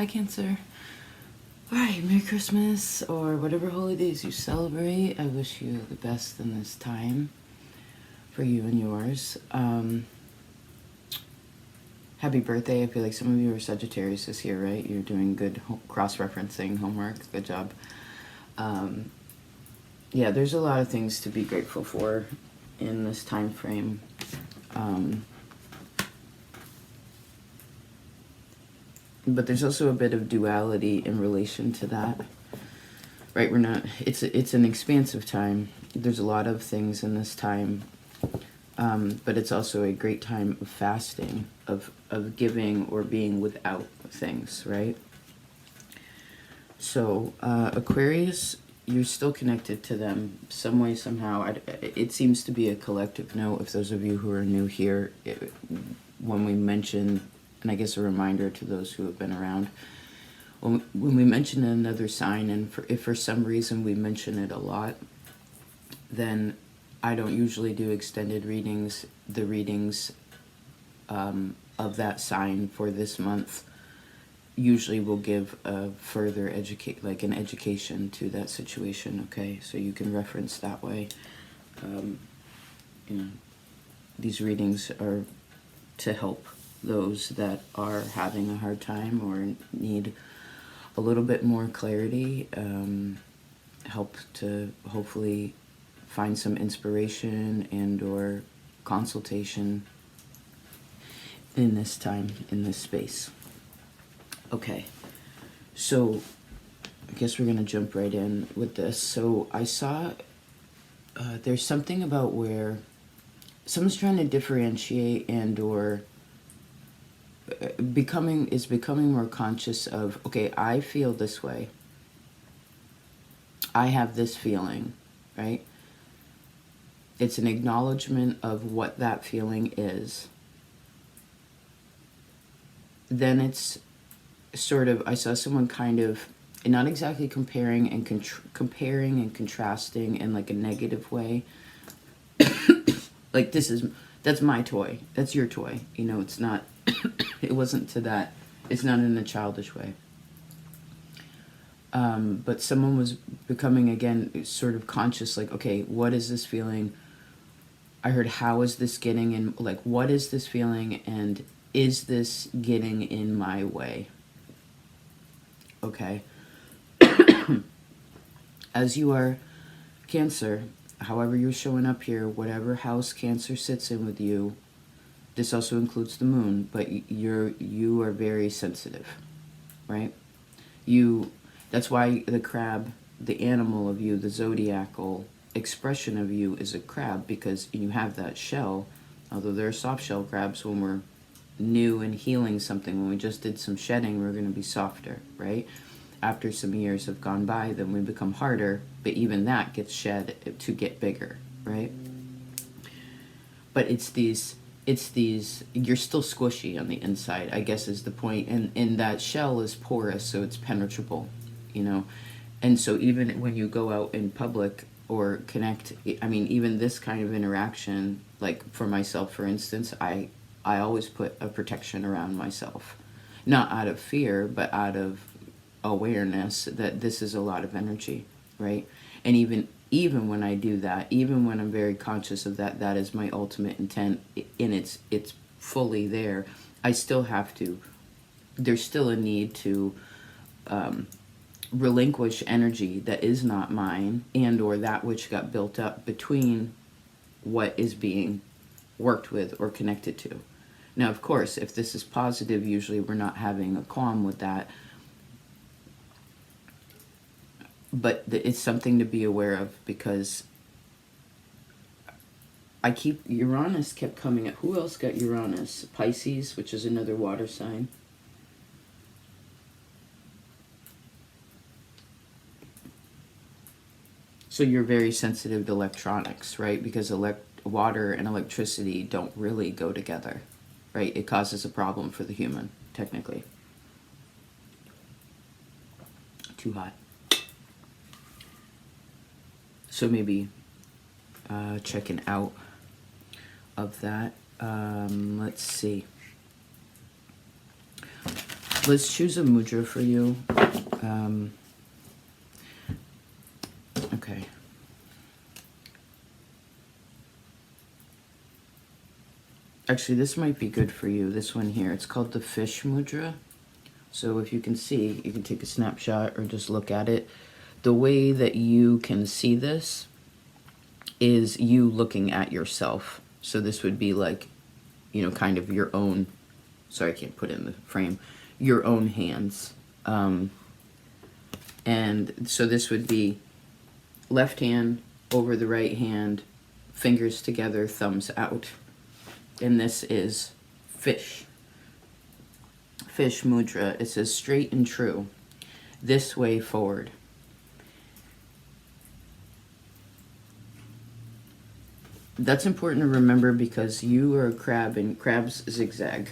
Cancer. Alright, Merry Christmas, or whatever holidays you celebrate. I wish you the best in this time for you and yours. Happy birthday. I feel like some of you are Sagittarius this year, right? You're doing good cross-referencing homework. Good job. Yeah, there's a lot of things to be grateful for in this time frame. But there's also a bit of duality in relation to that, right? It's an expansive time. There's a lot of things in this time, but it's also a great time of fasting, of giving or being without things, right? So Aquarius, you're still connected to them some way, somehow. It seems to be a collective note. If those of you who are new here, when we mention, and I guess a reminder to those who have been around, when we mention another sign, and if for some reason we mention it a lot, then I don't usually do extended readings. The readings of that sign for this month usually will give a further an education to that situation, okay? So you can reference that way. These readings are to help those that are having a hard time or need a little bit more clarity, help to hopefully find some inspiration and or consultation in this time, in this space. Okay, so I guess we're going to jump right in with this. So I saw there's something about where someone's trying to differentiate and or becoming more conscious of, okay, I feel this way. I have this feeling, right? It's an acknowledgement of what that feeling is. Then it's sort of, I saw someone kind of, not exactly comparing and contrasting in like a negative way. Like that's my toy. That's your toy. You know, it's not, it wasn't to that. It's not in a childish way. But someone was becoming, again, sort of conscious, like, okay, what is this feeling? I heard, how is this getting in, like, what is this feeling, and is this getting in my way? Okay. As you are Cancer, however you're showing up here, whatever house Cancer sits in with you, this also includes the moon, but you are very sensitive, right? That's why the crab, the animal of you, the zodiacal expression of you is a crab, because you have that shell. Although there are soft shell crabs when we're new and healing something, when we just did some shedding, we're going to be softer, right? After some years have gone by, then we become harder, but even that gets shed to get bigger, right? But it's these, you're still squishy on the inside, I guess is the point. And that shell is porous, so it's penetrable, you know? And so even when you go out in public or connect, I mean, even this kind of interaction, like for myself, for instance, I always put a protection around myself. Not out of fear, but out of awareness that this is a lot of energy, right? And even when I do that, even when I'm very conscious of that, that is my ultimate intent, and it's fully there, I still have to, there's still a need to relinquish energy that is not mine, and or that which got built up between what is being worked with or connected to. Now, of course, if this is positive, usually we're not having a qualm with that. But it's something to be aware of, because Uranus kept coming up. Who else got Uranus? Pisces, which is another water sign. So you're very sensitive to electronics, right? Because water and electricity don't really go together, right? It causes a problem for the human, technically. Too hot. So maybe checking out of that. Let's see. Let's choose a mudra for you. Okay. Actually, this might be good for you. This one here. It's called the fish mudra. So if you can see, you can take a snapshot or just look at it. The way that you can see this is you looking at yourself. So this would be like, you know, kind of your own, sorry, I can't put it in the frame, your own hands. And so this would be left hand over the right hand, fingers together, thumbs out. And this is fish. Fish mudra. It says straight and true. This way forward. That's important to remember because you are a crab and crabs zigzag,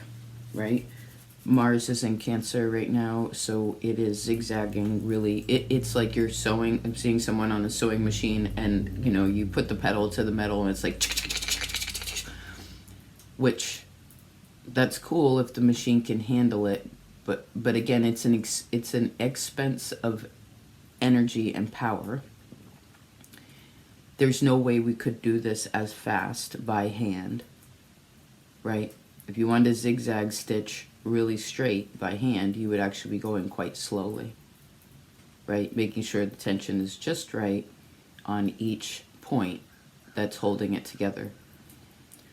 right? Mars is in Cancer right now, so it is zigzagging really. It's like you're sewing. I'm seeing someone on a sewing machine and, you know, you put the pedal to the metal and it's like, which that's cool if the machine can handle it. But again, it's an expense of energy and power. There's no way we could do this as fast by hand, right? If you wanted to zigzag stitch really straight by hand, you would actually be going quite slowly, right? Making sure the tension is just right on each point that's holding it together.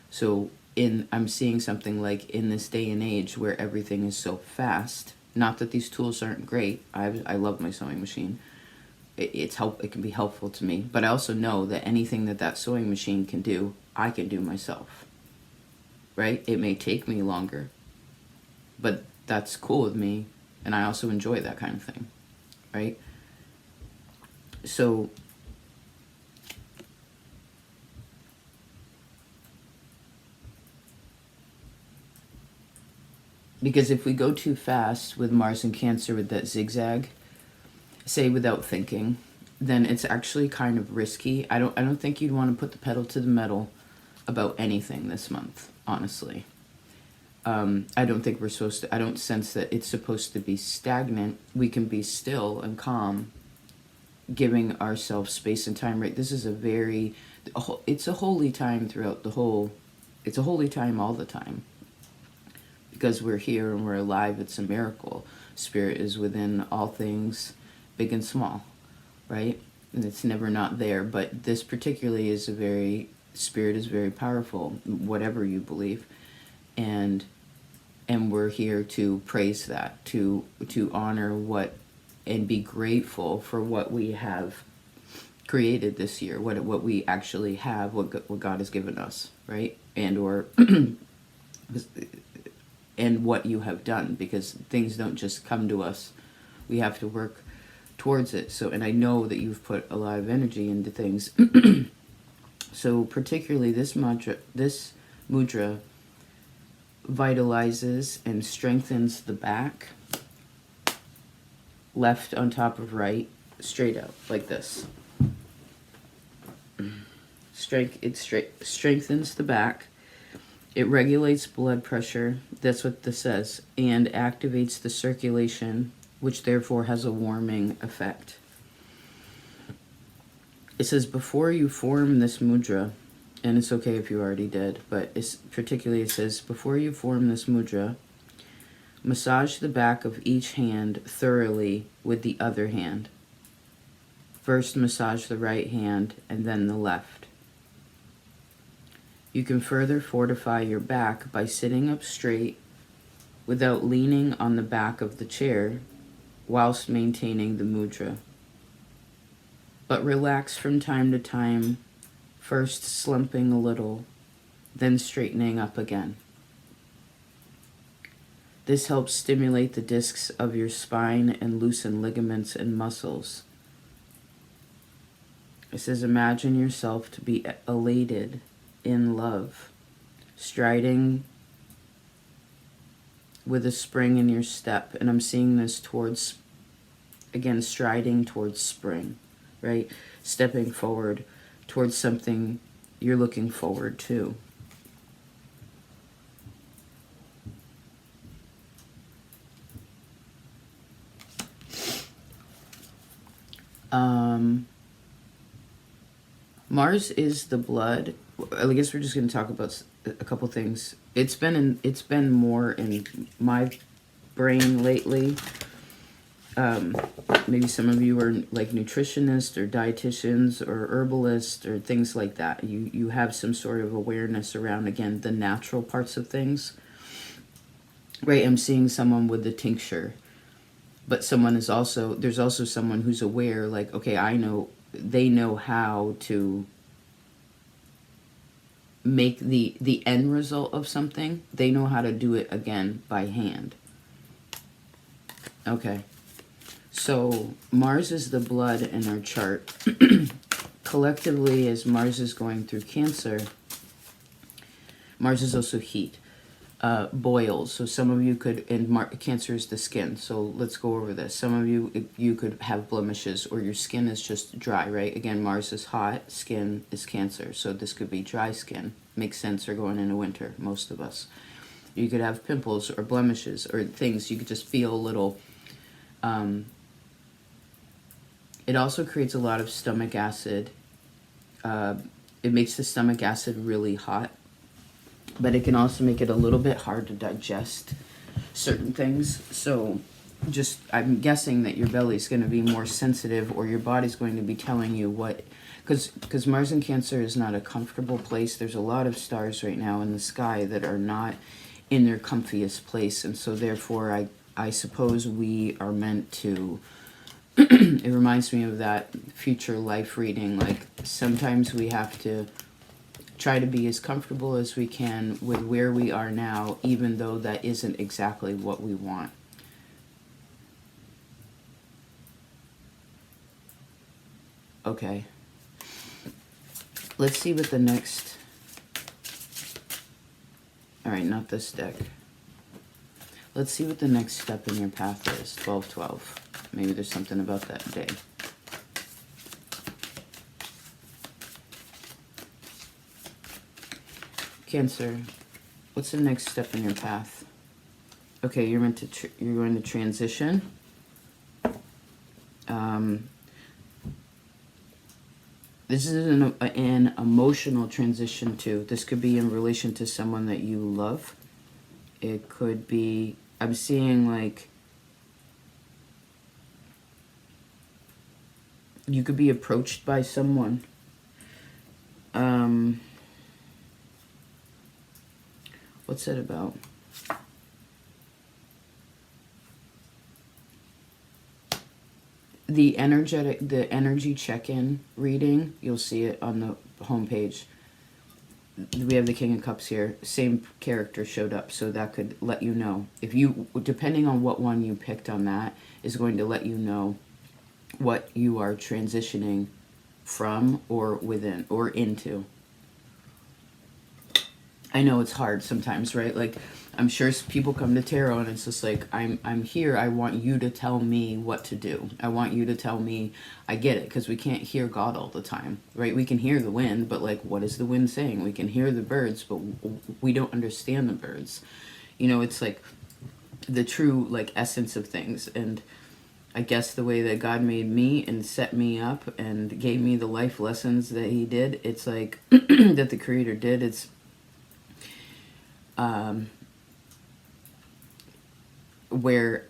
So I'm seeing something like in this day and age where everything is so fast, not that these tools aren't great. I love my sewing machine. It can be helpful to me, but I also know that anything that sewing machine can do, I can do myself, right? It may take me longer, but that's cool with me, and I also enjoy that kind of thing, right? So because if we go too fast with Mars and Cancer with that zigzag, say without thinking, then it's actually kind of risky. I don't think you'd want to put the pedal to the metal about anything this month, honestly. I don't think we're supposed to, I don't sense that it's supposed to be stagnant. We can be still and calm, giving ourselves space and time, right? This is it's a holy time throughout it's a holy time all the time. Because we're here and we're alive, it's a miracle. Spirit is within all things, big and small, right? And it's never not there, but this particularly is spirit is very powerful, whatever you believe. And we're here to praise that, to honor and be grateful for what we have created this year, what we actually have, what God has given us, right? And what you have done, because things don't just come to us. We have to work towards it. So, and I know that you've put a lot of energy into things. So particularly this mudra vitalizes and strengthens the back, left on top of right, straight out like this. It strengthens the back. It regulates blood pressure, that's what this says, and activates the circulation, which therefore has a warming effect. It says before you form this mudra, and it's okay if you already did, but it says before you form this mudra, massage the back of each hand thoroughly with the other hand. First massage the right hand and then the left. You can further fortify your back by sitting up straight without leaning on the back of the chair whilst maintaining the mudra. But relax from time to time, first slumping a little, then straightening up again. This helps stimulate the discs of your spine and loosen ligaments and muscles. It says, imagine yourself to be elated in love, striding with a spring in your step. And I'm seeing this towards, again, striding towards spring, right? Stepping forward towards something you're looking forward to. Mars is the blood. I guess we're just going to talk about a couple things. It's been more in my brain lately. Maybe some of you are like nutritionists or dietitians or herbalists or things like that. You have some sort of awareness around, again, the natural parts of things. Right, I'm seeing someone with the tincture, but someone is also, there's also someone who's aware, like, okay, I know, they know how to make the end result of something. They know how to do it again by hand. Okay. So Mars is the blood in our chart. Collectively, as Mars is going through Cancer, Mars is also heat. Boils. So some of you could, and Cancer is the skin. So let's go over this. Some of you could have blemishes, or your skin is just dry, right? Again, Mars is hot, skin is Cancer. So this could be dry skin. Makes sense, or going into winter, most of us. You could have pimples or blemishes or things. You could just feel a little... it also creates a lot of stomach acid. It makes the stomach acid really hot. But it can also make it a little bit hard to digest certain things. So just, I'm guessing that your belly is going to be more sensitive, or your body's going to be telling you what, because Mars in Cancer is not a comfortable place. There's a lot of stars right now in the sky that are not in their comfiest place. And so therefore, I suppose we are meant to, it reminds me of that future life reading. Like sometimes we have to try to be as comfortable as we can with where we are now, even though that isn't exactly what we want. Okay. Let's see what the next... Alright, not this deck. Let's see what the next step in your path is. 12-12. Maybe there's something about that day. Cancer, what's the next step in your path? Okay, you're meant to you're going to transition. This is an emotional transition too. This could be in relation to someone that you love. It could be, I'm seeing like, you could be approached by someone. What's it about? The energy check-in reading, you'll see it on the homepage. We have the King of Cups here. Same character showed up, so that could let you know. If you, depending on what one you picked on, that is going to let you know what you are transitioning from or within or into. I know it's hard sometimes, right? Like, I'm sure people come to tarot and it's just like, I'm here. I want you to tell me what to do. I want you to tell me. I get it, because we can't hear God all the time, right? We can hear the wind, but like, what is the wind saying? We can hear the birds, but we don't understand the birds. You know, it's like the true like essence of things. And I guess the way that God made me and set me up and gave me the life lessons that he did, it's like that the Creator did. It's where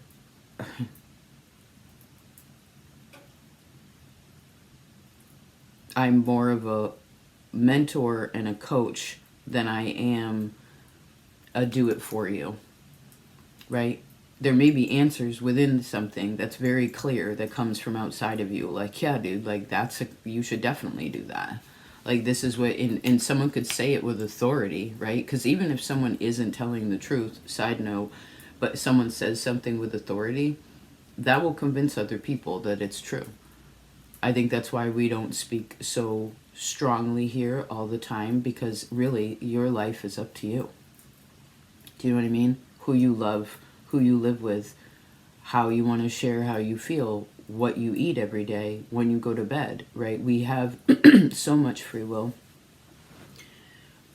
I'm more of a mentor and a coach than I am a do it for you, right? There may be answers within something that's very clear that comes from outside of you. Like, yeah, dude, like you should definitely do that. Like, this is what, and someone could say it with authority, right? Because even if someone isn't telling the truth, side note, but someone says something with authority, that will convince other people that it's true. I think that's why we don't speak so strongly here all the time, because really, your life is up to you. Do you know what I mean? Who you love, who you live with, how you want to share how you feel, what you eat every day, when you go to bed, right? We have so much free will.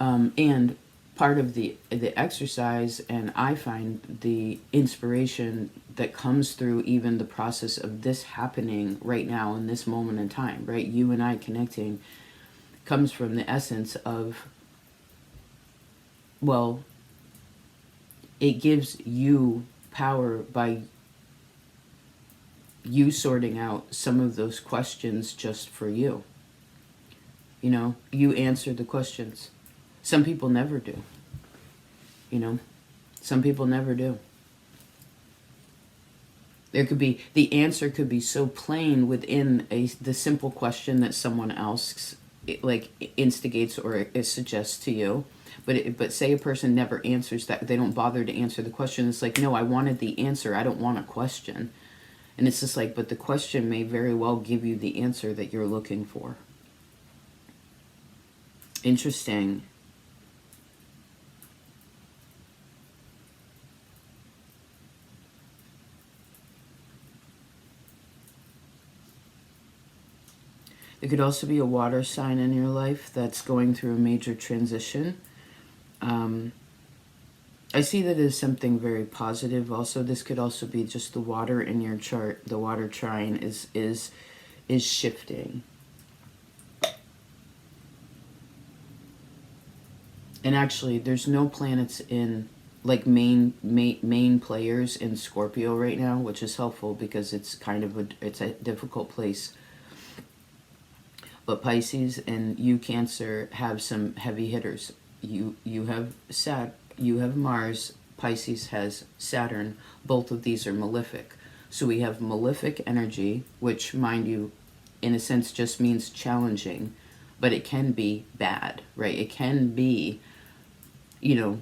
And part of the exercise, and I find the inspiration that comes through even the process of this happening right now in this moment in time, right? You and I connecting comes from the essence of, well, it gives you power by you sorting out some of those questions just for you. You know, you answer the questions. Some people never do. You know, some people never do. There could be, the answer could be so plain within the simple question that someone else like instigates or it suggests to you. But say a person never answers that, they don't bother to answer the question. It's like, no, I wanted the answer. I don't want a question. And it's just like, but the question may very well give you the answer that you're looking for. Interesting. There could also be a water sign in your life that's going through a major transition. I see that as something very positive. Also, this could also be just the water in your chart. The water trine is shifting. And actually, there's no planets in like main players in Scorpio right now, which is helpful because it's kind of it's a difficult place. But Pisces and you Cancer have some heavy hitters. You have you have Mars. Pisces has Saturn. Both of these are malefic. So we have malefic energy, which, mind you, in a sense just means challenging, but it can be bad, right? It can be, you know,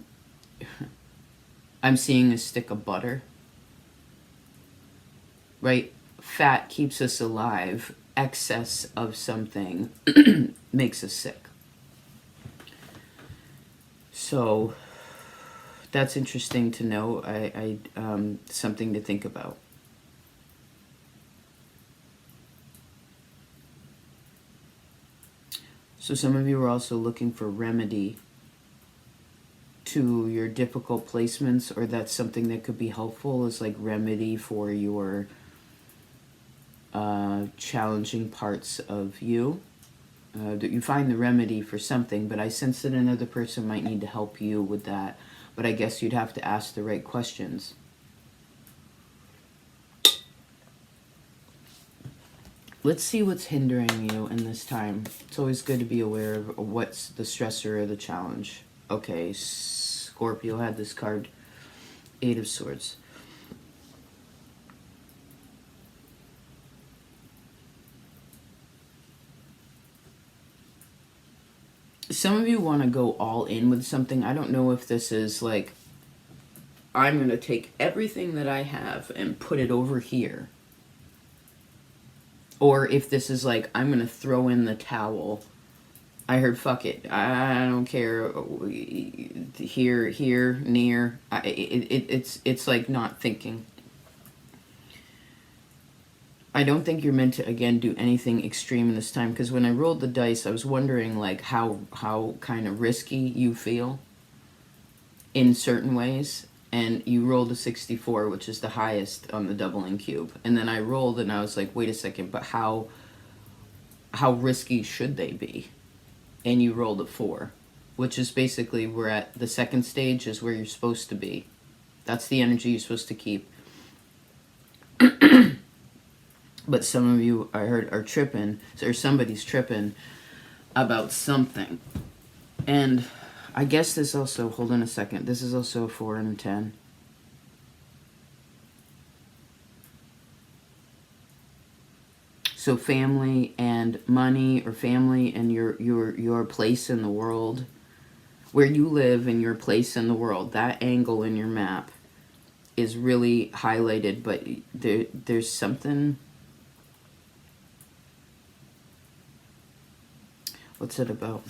I'm seeing a stick of butter, right? Fat keeps us alive. Excess of something makes us sick. So that's interesting to know. I something to think about. So some of you are also looking for remedy to your difficult placements, or that's something that could be helpful, is like remedy for your challenging parts of you. That you find the remedy for something, but I sense that another person might need to help you with that. But I guess you'd have to ask the right questions. Let's see what's hindering you in this time. It's always good to be aware of what's the stressor or the challenge. Okay, Scorpio had this card, 8 of Swords. Some of you want to go all in with something. I don't know if this is like, I'm going to take everything that I have and put it over here. Or if this is like, I'm going to throw in the towel. I heard fuck it. I don't care. Here, near. It's like not thinking. I don't think you're meant to, again, do anything extreme this time, because when I rolled the dice, I was wondering like how kind of risky you feel in certain ways. And you rolled a 64, which is the highest on the doubling cube. And then I rolled and I was like, wait a second, but how risky should they be? And you rolled a 4, which is basically, we're at the second stage is where you're supposed to be. That's the energy you're supposed to keep. But some of you, I heard, are tripping, or somebody's tripping about something. And I guess this also, hold on a second, this is also a 4 and a 10. So family and money, or family and your place in the world, where you live and your place in the world, that angle in your map is really highlighted, but there's something. What's it about?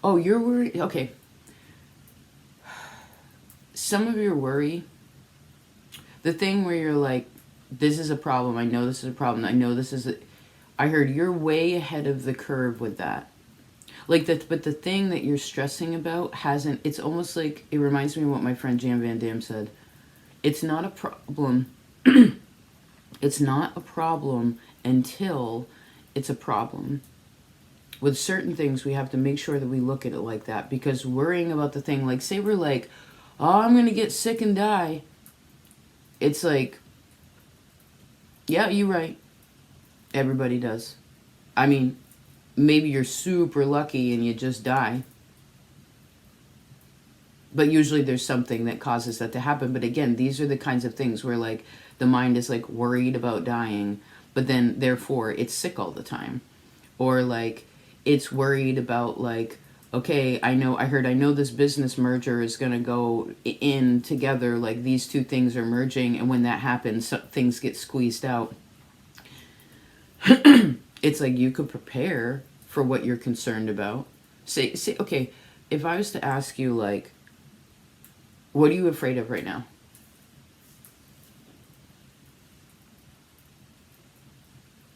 Oh, you're worried. Okay. Some of your worry, the thing where you're like, this is a problem. I know this is a problem. I know this is I heard you're way ahead of the curve with that. Like that, but the thing that you're stressing about hasn't, it's almost like, it reminds me of what my friend Jan Van Dam said. It's not a problem. It's not a problem until it's a problem. With certain things, we have to make sure that we look at it like that, because worrying about the thing, like say we're like, oh, I'm going to get sick and die. It's like, yeah, you're right. Everybody does. I mean, maybe you're super lucky and you just die. But usually there's something that causes that to happen. But again, these are the kinds of things where like the mind is like worried about dying, but then therefore it's sick all the time. Or like it's worried about like, okay, I know this business merger is going to go in together. Like these two things are merging. And when that happens, things get squeezed out. It's like you could prepare for what you're concerned about. Say, okay, if I was to ask you like, what are you afraid of right now?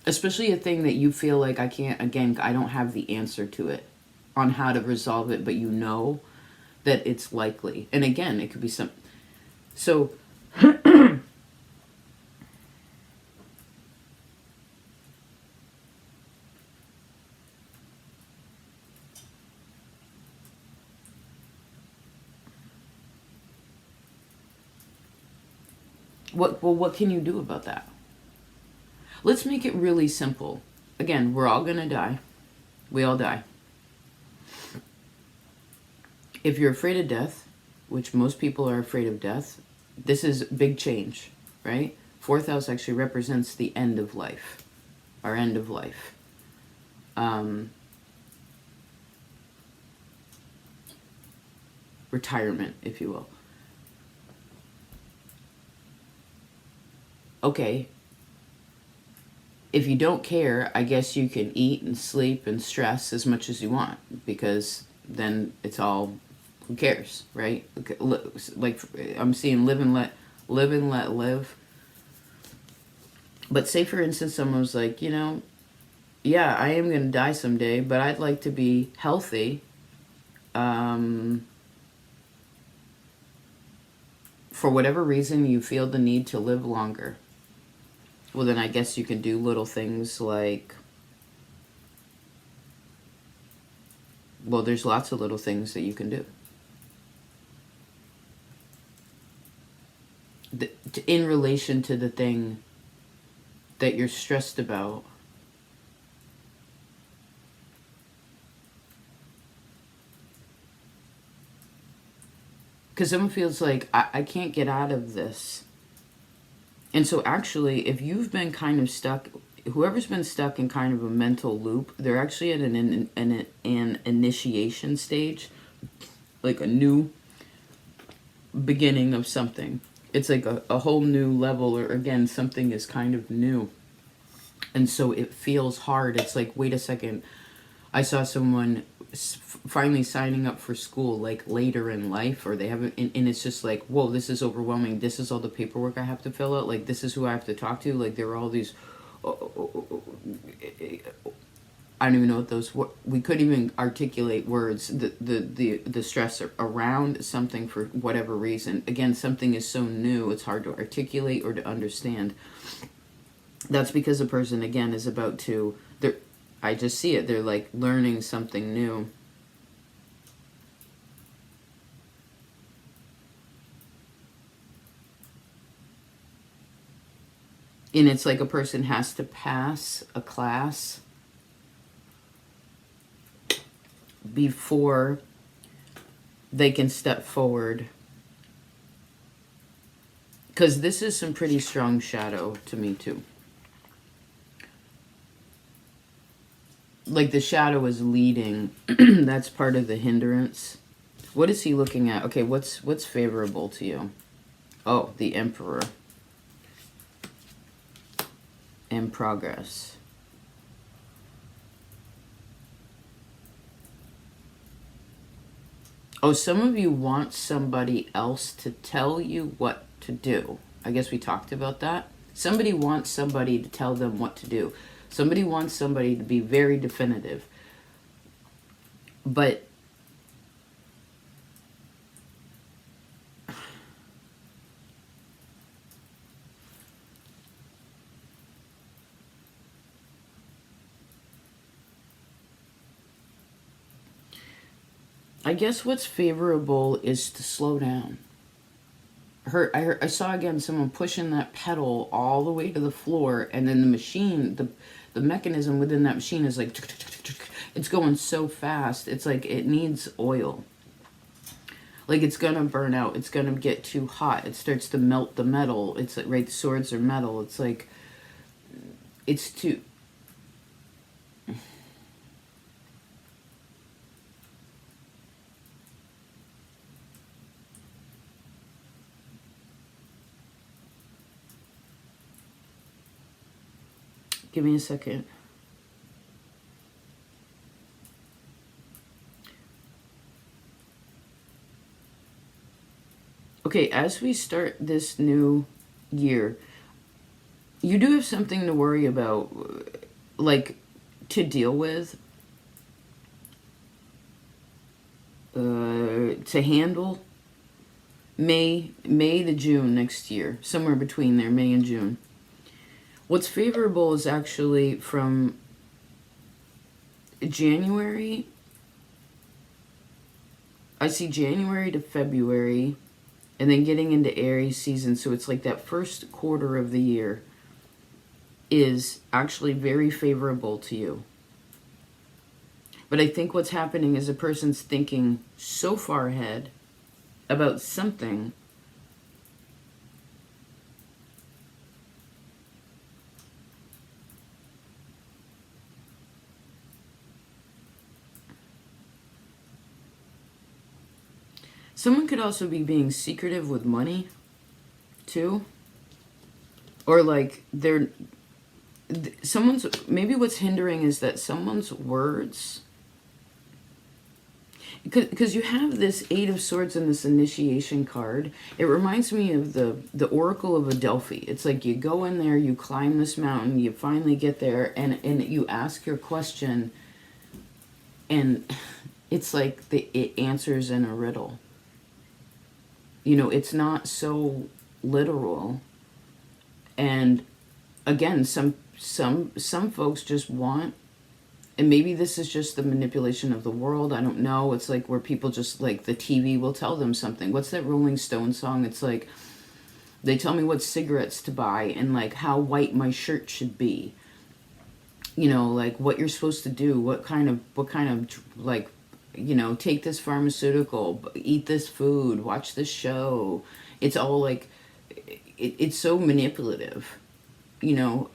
Especially a thing that you feel like I don't have the answer to it on how to resolve it, but you know that it's likely. And again, it could be so what can you do about that? Let's make it really simple. Again, we're all going to die. We all die. If you're afraid of death, which most people are afraid of death, this is big change, right? Fourth house actually represents the end of life, our end of life. Retirement, if you will. Okay, if you don't care, I guess you can eat and sleep and stress as much as you want, because then it's all, who cares, right? Like I'm seeing live and let live. But say for instance, someone was like, yeah, I am going to die someday, but I'd like to be healthy. For whatever reason, you feel the need to live longer. Well, then I guess you can do little things like, well, there's lots of little things that you can do. In relation to the thing that you're stressed about. Because someone feels like, I can't get out of this. And so actually, if you've been kind of stuck, whoever's been stuck in kind of a mental loop, they're actually at an initiation stage, like a new beginning of something. It's like a whole new level, or again, something is kind of new. And so it feels hard. It's like, wait a second, I saw someone finally signing up for school like later in life, or they haven't, and it's just like, whoa, this is overwhelming. This is all the paperwork I have to fill out. Like, this is who I have to talk to. Like, there are all these, I don't even know what those, we couldn't even articulate words, the stress around something for whatever reason. Again, something is so new, it's hard to articulate or to understand. That's because a person, again, is about to, I just see it. They're like learning something new. And it's like a person has to pass a class before they can step forward. Because this is some pretty strong shadow to me too. Like the shadow is leading. That's part of the hindrance. What is he looking at? Okay, what's favorable to you? Oh, the Emperor. And progress. Oh, some of you want somebody else to tell you what to do. I guess we talked about that. Somebody wants somebody to tell them what to do. Somebody wants somebody to be very definitive. But I guess what's favorable is to slow down. I saw again someone pushing that pedal all the way to the floor, and then the machine, the mechanism within that machine is like, it's going so fast. It's like it needs oil. Like it's gonna burn out. It's gonna get too hot. It starts to melt the metal. It's like, right, the swords are metal. It's like, it's too. Give me a second. Okay, as we start this new year, you do have something to worry about, like, to deal with, to handle. May to June next year, somewhere between there, May and June. What's favorable is actually from January. I see January to February, and then getting into Aries season. So it's like that first quarter of the year is actually very favorable to you. But I think what's happening is a person's thinking so far ahead about something someone could also be being secretive with money too, or like someone's, maybe what's hindering is that someone's words, because you have this Eight of Swords and this initiation card. It reminds me of the Oracle of Adelphi. It's like you go in there, you climb this mountain, you finally get there, and you ask your question, and it's like it answers in a riddle. You know, it's not so literal. And again, some folks just want, and maybe this is just the manipulation of the world, I don't know. It's like where people just, like, the TV will tell them something. What's that Rolling Stone song? It's like, they tell me what cigarettes to buy and, like, how white my shirt should be. You know, like, what you're supposed to do, what kind of, like, you know, take this pharmaceutical, eat this food, watch this show. It's all, like, it's so manipulative, you know.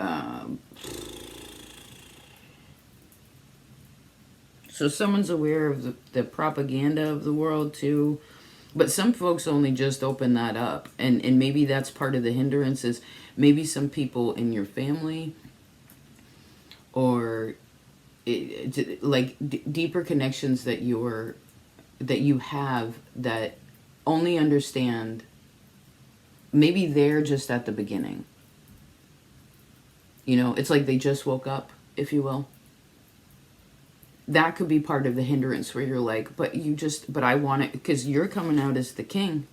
So someone's aware of the propaganda of the world too. But some folks only just open that up. And maybe that's part of the hindrances. Maybe some people in your family or deeper connections that you have that only understand, maybe they're just at the beginning. You know, it's like they just woke up, if you will. That could be part of the hindrance where you're like, but I want it, because you're coming out as the king.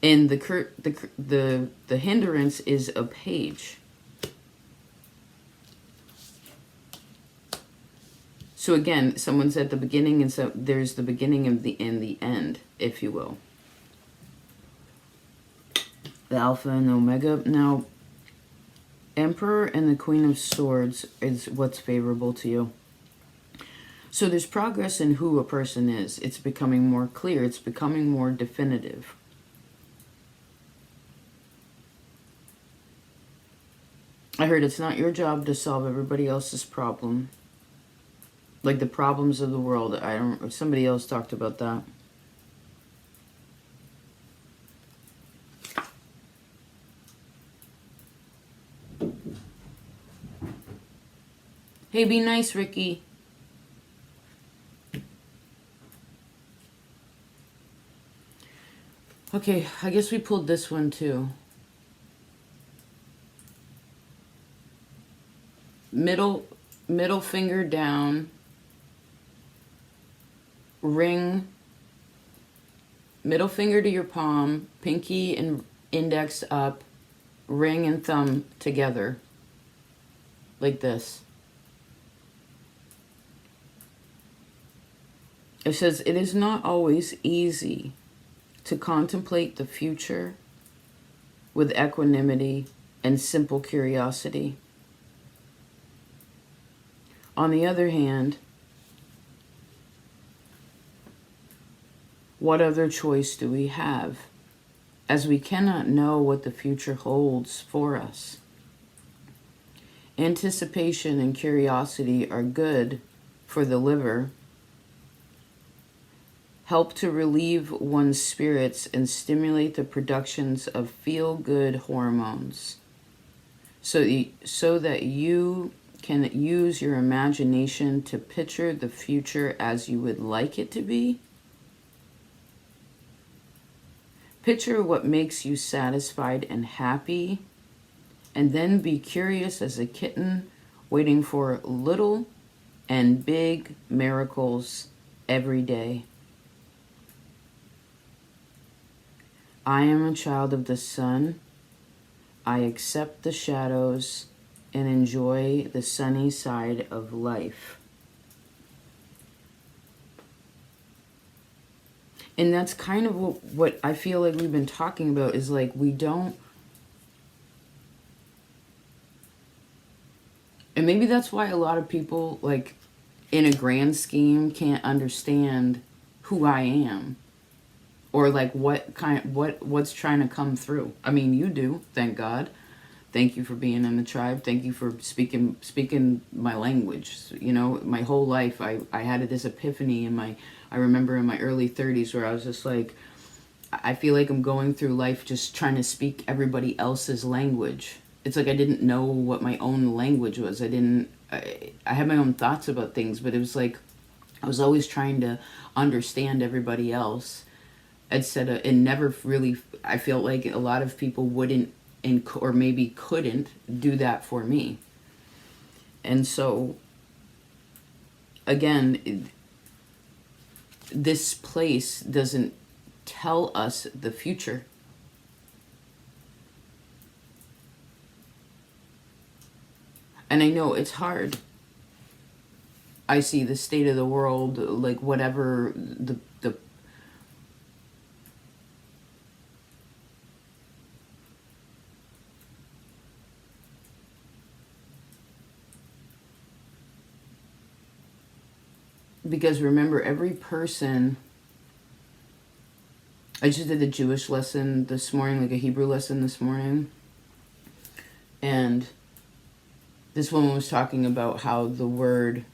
And the hindrance is a page. So again, someone's at the beginning, and so there's the beginning and the end, if you will. The Alpha and the Omega. Now, Emperor and the Queen of Swords is what's favorable to you. So there's progress in who a person is. It's becoming more clear. It's becoming more definitive. I heard it's not your job to solve everybody else's problem. Like the problems of the world. Somebody else talked about that. Hey, be nice, Ricky. Okay, I guess we pulled this one too. middle finger down, ring, middle finger to your palm, pinky and index up, ring and thumb together, like this. It says, it is not always easy to contemplate the future with equanimity and simple curiosity. On the other hand, what other choice do we have, as we cannot know what the future holds for us? Anticipation and curiosity are good for the liver, help to relieve one's spirits and stimulate the productions of feel-good hormones, so that you can use your imagination to picture the future as you would like it to be. Picture what makes you satisfied and happy, and then be curious as a kitten, waiting for little and big miracles every day. I am a child of the sun. I accept the shadows and enjoy the sunny side of life. And that's kind of what I feel like we've been talking about, is like we don't, and maybe that's why a lot of people, like, in a grand scheme, can't understand who I am. Or like what's trying to come through. I mean, you do, thank God. Thank you for being in the tribe. Thank you for speaking my language. You know, my whole life I had this epiphany I remember in my early 30s where I was just like, I feel like I'm going through life just trying to speak everybody else's language. It's like I didn't know what my own language was. I had my own thoughts about things, but it was like I was always trying to understand everybody else. And never really, I felt like a lot of people wouldn't or maybe couldn't do that for me. And so, again, this place doesn't tell us the future. And I know it's hard. I see the state of the world, like whatever the because remember, every person, I just did the Jewish lesson this morning, like a Hebrew lesson this morning, and this woman was talking about how the word,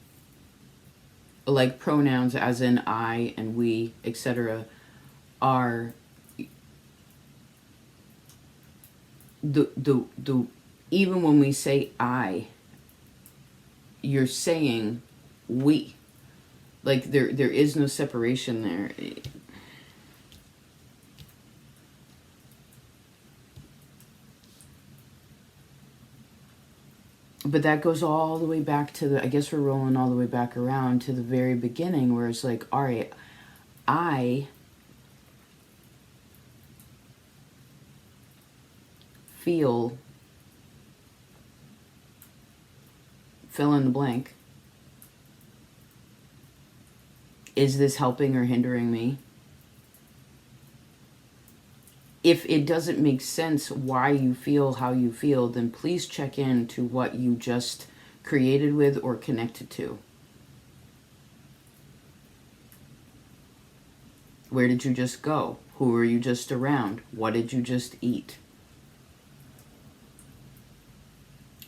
like pronouns as in I and we, etc., are the even when we say I, you're saying we. Like there is no separation there. But that goes all the way back to I guess we're rolling all the way back around to the very beginning, where it's like, all right, I feel, fill in the blank. Is this helping or hindering me? If it doesn't make sense why you feel how you feel, then please check in to what you just created with or connected to. Where did you just go? Who were you just around? What did you just eat?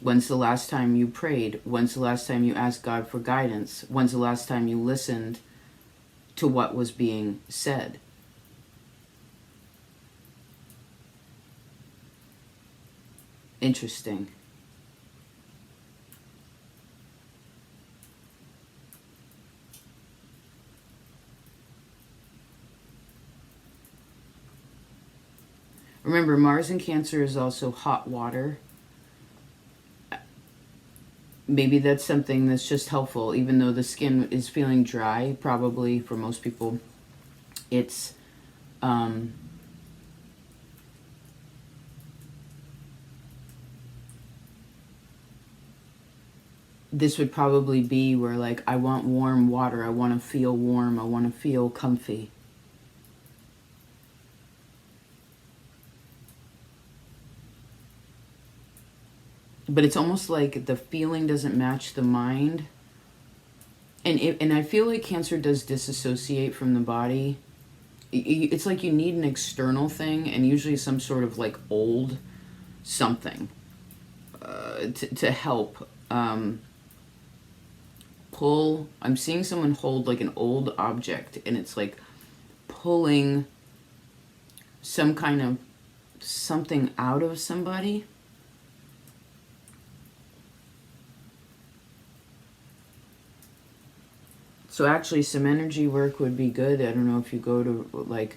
When's the last time you prayed? When's the last time you asked God for guidance? When's the last time you listened to what was being said? Interesting. Remember, Mars in Cancer is also hot water. maybe that's something that's just helpful, even though the skin is feeling dry, probably for most people. It's, this would probably be where, like, I want warm water, I want to feel warm, I want to feel comfy. But it's almost like the feeling doesn't match the mind. And I feel like Cancer does disassociate from the body. It's like you need an external thing, and usually some sort of like old something to help pull. I'm seeing someone hold like an old object, and it's like pulling some kind of something out of somebody. So actually some energy work would be good. I don't know if you go to like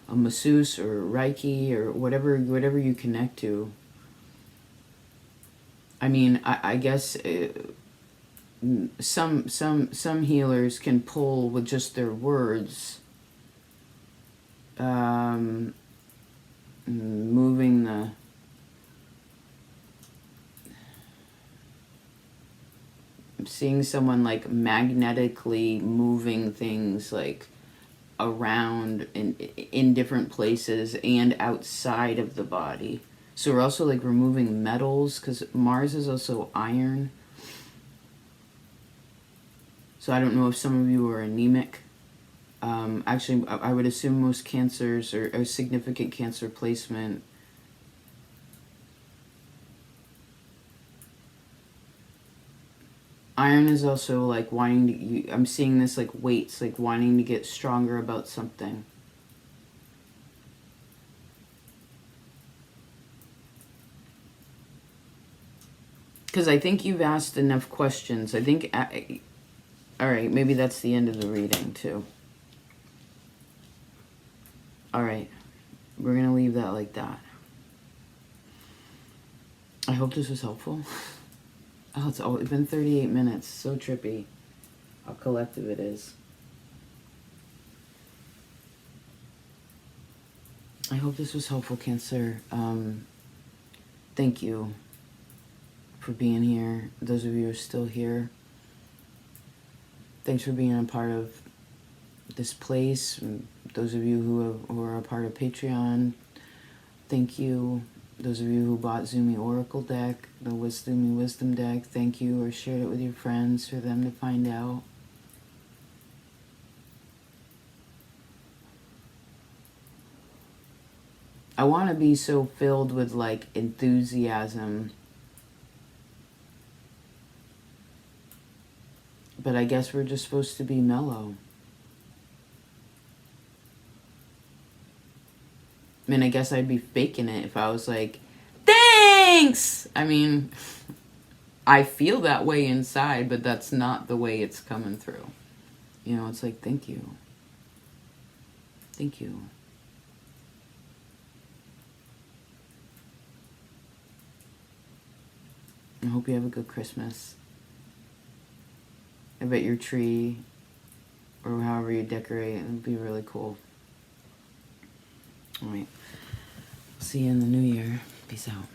a masseuse or Reiki or whatever you connect to. I mean, I guess some healers can pull with just their words, moving the seeing someone like magnetically moving things like around in different places and outside of the body. So we're also like removing metals, because Mars is also iron. So I don't know if some of you are anemic. Actually, I would assume most cancers or significant cancer placement iron is also like wanting to, I'm seeing this like weights, like wanting to get stronger about something. Because I think you've asked enough questions. I think, all right, maybe that's the end of the reading too. All right, we're going to leave that like that. I hope this was helpful. Oh, it's been 38 minutes. So trippy how collective it is. I hope this was helpful, Cancer. Thank you for being here. Those of you who are still here, thanks for being a part of this place. Those of you who are a part of Patreon, thank you. Those of you who bought Zoomy Oracle deck, the Wisdom deck, thank you, or shared it with your friends for them to find out. I want to be so filled with like enthusiasm, but I guess we're just supposed to be mellow. I mean, I guess I'd be faking it if I was like, thanks! I mean, I feel that way inside, but that's not the way it's coming through. You know, it's like, thank you. Thank you. I hope you have a good Christmas. I bet your tree, or however you decorate, it'll be really cool. All right. See you in the new year. Peace out.